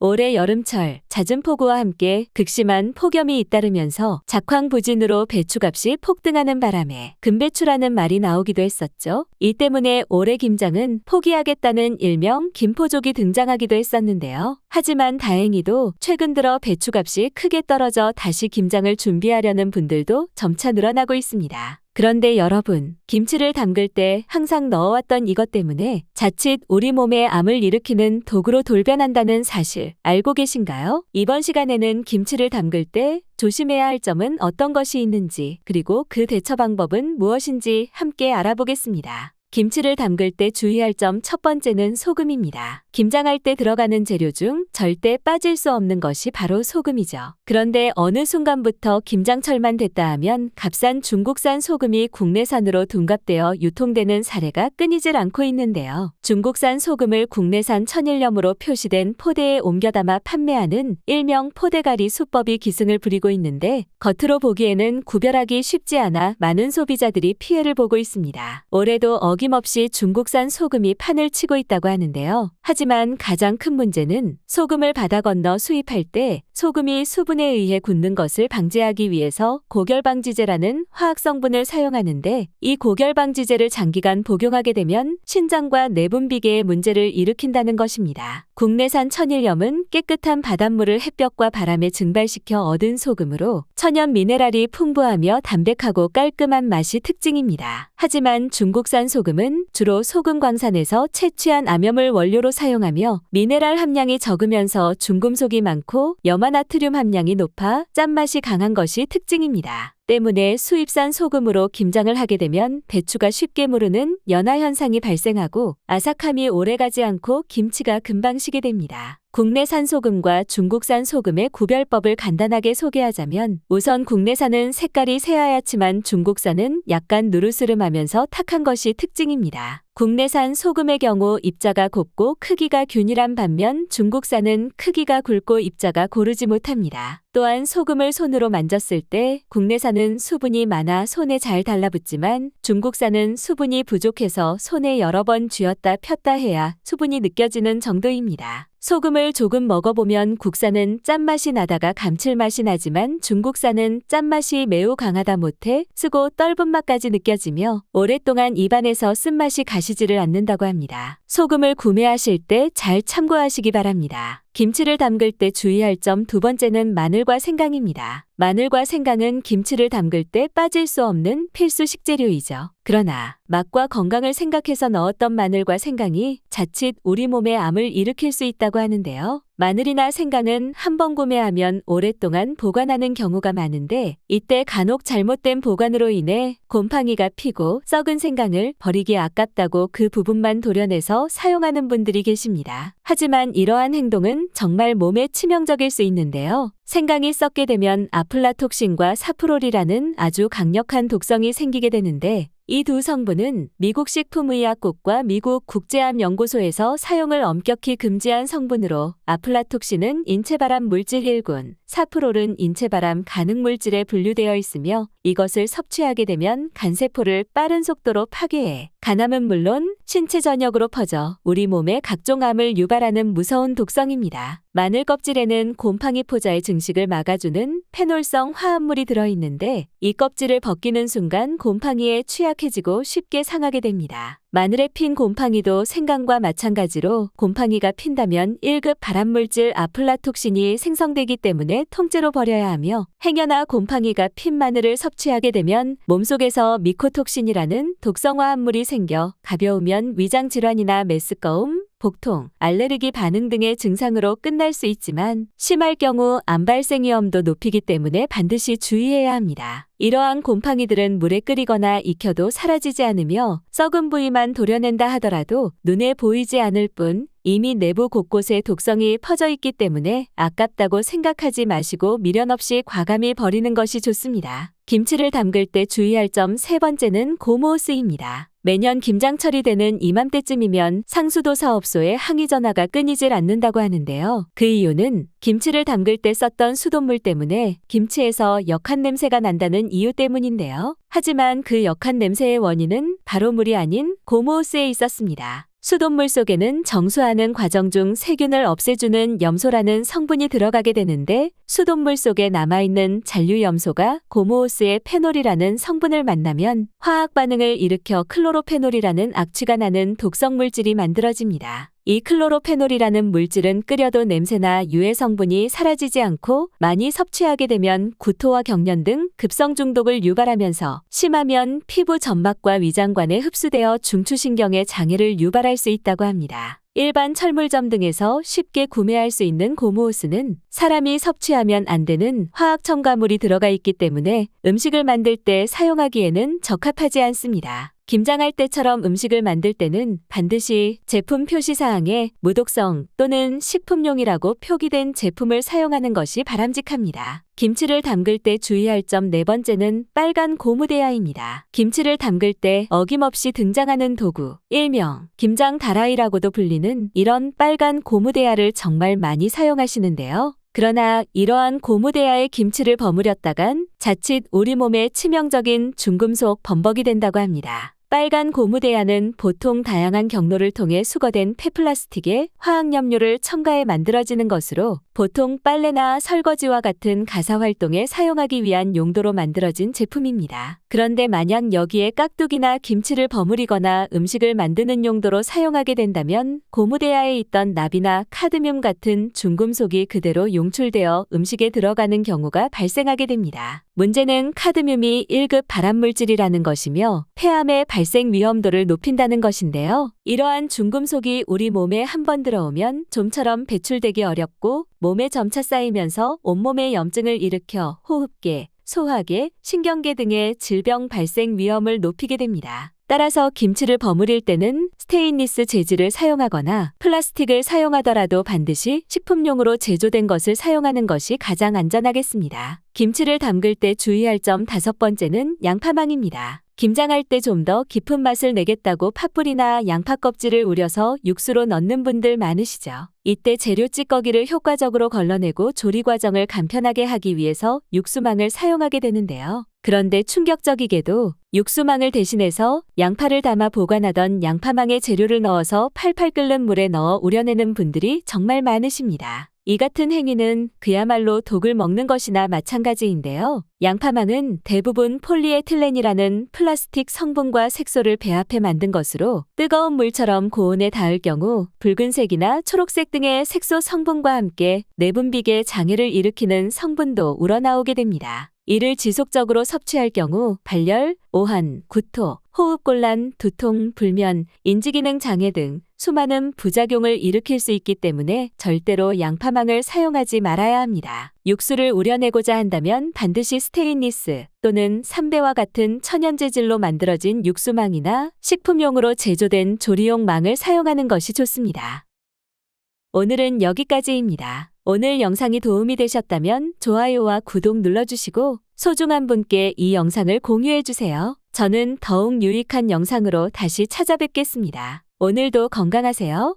올해 여름철 잦은 폭우와 함께 극심한 폭염이 잇따르면서 작황부진으로 배추값이 폭등하는 바람에 금배추라는 말이 나오기도 했었죠. 이 때문에 올해 김장은 포기하겠다는 일명 김포족이 등장하기도 했었는데요. 하지만 다행히도 최근 들어 배추값이 크게 떨어져 다시 김장을 준비하려는 분들도 점차 늘어나고 있습니다. 그런데 여러분, 김치를 담글 때 항상 넣어왔던 이것 때문에 자칫 우리 몸에 암을 일으키는 독으로 돌변한다는 사실 알고 계신가요? 이번 시간에는 김치를 담글 때 조심해야 할 점은 어떤 것이 있는지, 그리고 그 대처 방법은 무엇인지 함께 알아보겠습니다. 김치를 담글 때 주의할 점 첫 번째는 소금입니다. 김장할 때 들어가는 재료 중 절대 빠질 수 없는 것이 바로 소금이죠. 그런데 어느 순간부터 김장철만 됐다 하면 값싼 중국산 소금이 국내산으로 둔갑되어 유통되는 사례가 끊이질 않고 있는데요. 중국산 소금을 국내산 천일염으로 표시된 포대에 옮겨 담아 판매하는 일명 포대가리 수법이 기승을 부리고 있는데 겉으로 보기에는 구별하기 쉽지 않아 많은 소비자들이 피해를 보고 있습니다. 올해도 어김없이 중국산 소금이 판을 치고 있다고 하는데요. 하지만 가장 큰 문제는 소금을 바다 건너 수입할 때 소금이 수분에 의해 굳는 것을 방지하기 위해서 고결방지제라는 화학 성분을 사용하는데 이 고결방지제를 장기간 복용하게 되면 신장과 내분비계에 문제를 일으킨다는 것입니다. 국내산 천일염은 깨끗한 바닷물을 햇볕과 바람에 증발시켜 얻은 소금으로 천연 미네랄이 풍부하며 담백하고 깔끔한 맛이 특징입니다. 하지만 중국산 소금은 주로 소금 광산에서 채취한 암염을 원료로 사용하며 미네랄 함량이 적으면서 중금속이 많고 염화나트륨 함량이 높아 짠맛이 강한 것이 특징입니다. 때문에 수입산 소금으로 김장을 하게 되면 배추가 쉽게 무르는 연화 현상이 발생하고 아삭함이 오래가지 않고 김치가 금방 시게 됩니다. 국내산 소금과 중국산 소금의 구별법을 간단하게 소개하자면 우선 국내산은 색깔이 새하얗지만 중국산은 약간 누르스름하면서 탁한 것이 특징입니다. 국내산 소금의 경우 입자가 곱고 크기가 균일한 반면 중국산은 크기가 굵고 입자가 고르지 못합니다. 또한 소금을 손으로 만졌을 때 국내산은 수분이 많아 손에 잘 달라붙지만 중국산은 수분이 부족해서 손에 여러 번 쥐었다 폈다 해야 수분이 느껴지는 정도입니다. 소금을 조금 먹어보면 국산은 짠맛이 나다가 감칠맛이 나지만 중국산은 짠맛이 매우 강하다 못해 쓰고 떫은 맛까지 느껴지며 오랫동안 입안에서 쓴맛이 가시지를 않는다고 합니다. 소금을 구매하실 때 잘 참고하시기 바랍니다. 김치를 담글 때 주의할 점 두 번째는 마늘과 생강입니다. 마늘과 생강은 김치를 담글 때 빠질 수 없는 필수 식재료이죠. 그러나 맛과 건강을 생각해서 넣었던 마늘과 생강이 자칫 우리 몸에 암을 일으킬 수 있다고 하는데요. 마늘이나 생강은 한 번 구매하면 오랫동안 보관하는 경우가 많은데 이때 간혹 잘못된 보관으로 인해 곰팡이가 피고 썩은 생강을 버리기 아깝다고 그 부분만 도려내서 사용하는 분들이 계십니다. 하지만 이러한 행동은 정말 몸에 치명적일 수 있는데요. 생강이 썩게 되면 아플라톡신과 사프롤이라는 아주 강력한 독성이 생기게 되는데 이 두 성분은 미국 식품의약국과 미국 국제암연구소에서 사용을 엄격히 금지한 성분으로 아플라톡신은 인체발암 물질 1군, 사프롤은 인체발암 가능 물질에 분류되어 있으며 이것을 섭취하게 되면 간세포를 빠른 속도로 파괴해 간암은 물론 신체 전역으로 퍼져 우리 몸에 각종 암을 유발하는 무서운 독성입니다. 마늘 껍질에는 곰팡이 포자의 증식을 막아주는 페놀성 화합물이 들어있는데 이 껍질을 벗기는 순간 곰팡이에 취약해지고 쉽게 상하게 됩니다. 마늘에 핀 곰팡이도 생강과 마찬가지로 곰팡이가 핀다면 1급 발암물질 아플라톡신이 생성되기 때문에 통째로 버려야 하며 행여나 곰팡이가 핀 마늘을 섭취하게 되면 몸속에서 미코톡신이라는 독성화합물이 생겨 가벼우면 위장질환이나 메스꺼움, 복통, 알레르기 반응 등의 증상으로 끝날 수 있지만 심할 경우 암 발생 위험도 높이기 때문에 반드시 주의해야 합니다. 이러한 곰팡이들은 물에 끓이거나 익혀도 사라지지 않으며 썩은 부위만 도려낸다 하더라도 눈에 보이지 않을 뿐 이미 내부 곳곳에 독성이 퍼져 있기 때문에 아깝다고 생각하지 마시고 미련 없이 과감히 버리는 것이 좋습니다. 김치를 담글 때 주의할 점 세 번째는 고무호스입니다. 매년 김장철이 되는 이맘때쯤이면 상수도 사업소에 항의 전화가 끊이질 않는다고 하는데요. 그 이유는 김치를 담글 때 썼던 수돗물 때문에 김치에서 역한 냄새가 난다는 이유 때문인데요. 하지만 그 역한 냄새의 원인은 바로 물이 아닌 고무호스에 있었습니다. 수돗물 속에는 정수하는 과정 중 세균을 없애주는 염소라는 성분이 들어가게 되는데 수돗물 속에 남아있는 잔류염소가 고무호스의 페놀이라는 성분을 만나면 화학 반응을 일으켜 클로로페놀이라는 악취가 나는 독성 물질이 만들어집니다. 이 클로로페놀이라는 물질은 끓여도 냄새나 유해 성분이 사라지지 않고 많이 섭취하게 되면 구토와 경련 등 급성 중독을 유발하면서 심하면 피부 점막과 위장관에 흡수되어 중추신경에 장애를 유발할 수 있다고 합니다. 일반 철물점 등에서 쉽게 구매할 수 있는 고무호스는 사람이 섭취하면 안 되는 화학 첨가물이 들어가 있기 때문에 음식을 만들 때 사용하기에는 적합하지 않습니다. 김장할 때처럼 음식을 만들 때는 반드시 제품 표시사항에 무독성 또는 식품용이라고 표기된 제품을 사용하는 것이 바람직합니다. 김치를 담글 때 주의할 점 네 번째는 빨간 고무대야입니다. 김치를 담글 때 어김없이 등장하는 도구, 일명 김장 다라이라고도 불리는 이런 빨간 고무대야를 정말 많이 사용하시는데요. 그러나 이러한 고무대야에 김치를 버무렸다간 자칫 우리 몸에 치명적인 중금속 범벅이 된다고 합니다. 빨간 고무대야는 보통 다양한 경로를 통해 수거된 폐플라스틱에 화학염료를 첨가해 만들어지는 것으로 보통 빨래나 설거지와 같은 가사활동에 사용하기 위한 용도로 만들어진 제품입니다. 그런데 만약 여기에 깍두기나 김치를 버무리거나 음식을 만드는 용도로 사용하게 된다면 고무대야에 있던 납이나 카드뮴 같은 중금속이 그대로 용출되어 음식에 들어가는 경우가 발생하게 됩니다. 문제는 카드뮴이 1급 발암물질이라는 것이며 폐암의 발생 위험도를 높인다는 것인데요. 이러한 중금속이 우리 몸에 한번 들어오면 좀처럼 배출되기 어렵고 몸에 점차 쌓이면서 온몸에 염증을 일으켜 호흡계, 소화계, 신경계 등의 질병 발생 위험을 높이게 됩니다. 따라서 김치를 버무릴 때는 스테인리스 재질을 사용하거나 플라스틱을 사용하더라도 반드시 식품용으로 제조된 것을 사용하는 것이 가장 안전하겠습니다. 김치를 담글 때 주의할 점 다섯 번째는 양파망입니다. 김장할 때 좀 더 깊은 맛을 내겠다고 팥뿌리나 양파 껍질을 우려서 육수로 넣는 분들 많으시죠. 이때 재료 찌꺼기를 효과적으로 걸러내고 조리 과정을 간편하게 하기 위해서 육수망을 사용하게 되는데요. 그런데 충격적이게도 육수망을 대신해서 양파를 담아 보관하던 양파망에 재료를 넣어서 팔팔 끓는 물에 넣어 우려내는 분들이 정말 많으십니다. 이 같은 행위는 그야말로 독을 먹는 것이나 마찬가지인데요. 양파망은 대부분 폴리에틸렌이라는 플라스틱 성분과 색소를 배합해 만든 것으로 뜨거운 물처럼 고온에 닿을 경우 붉은색이나 초록색 등의 색소 성분과 함께 내분비계 장애를 일으키는 성분도 우러나오게 됩니다. 이를 지속적으로 섭취할 경우 발열, 오한, 구토, 호흡곤란, 두통, 불면, 인지기능 장애 등 수많은 부작용을 일으킬 수 있기 때문에 절대로 양파망을 사용하지 말아야 합니다. 육수를 우려내고자 한다면 반드시 스테인리스 또는 삼배와 같은 천연 재질로 만들어진 육수망이나 식품용으로 제조된 조리용 망을 사용하는 것이 좋습니다. 오늘은 여기까지입니다. 오늘 영상이 도움이 되셨다면 좋아요와 구독 눌러주시고 소중한 분께 이 영상을 공유해주세요. 저는 더욱 유익한 영상으로 다시 찾아뵙겠습니다. 오늘도 건강하세요.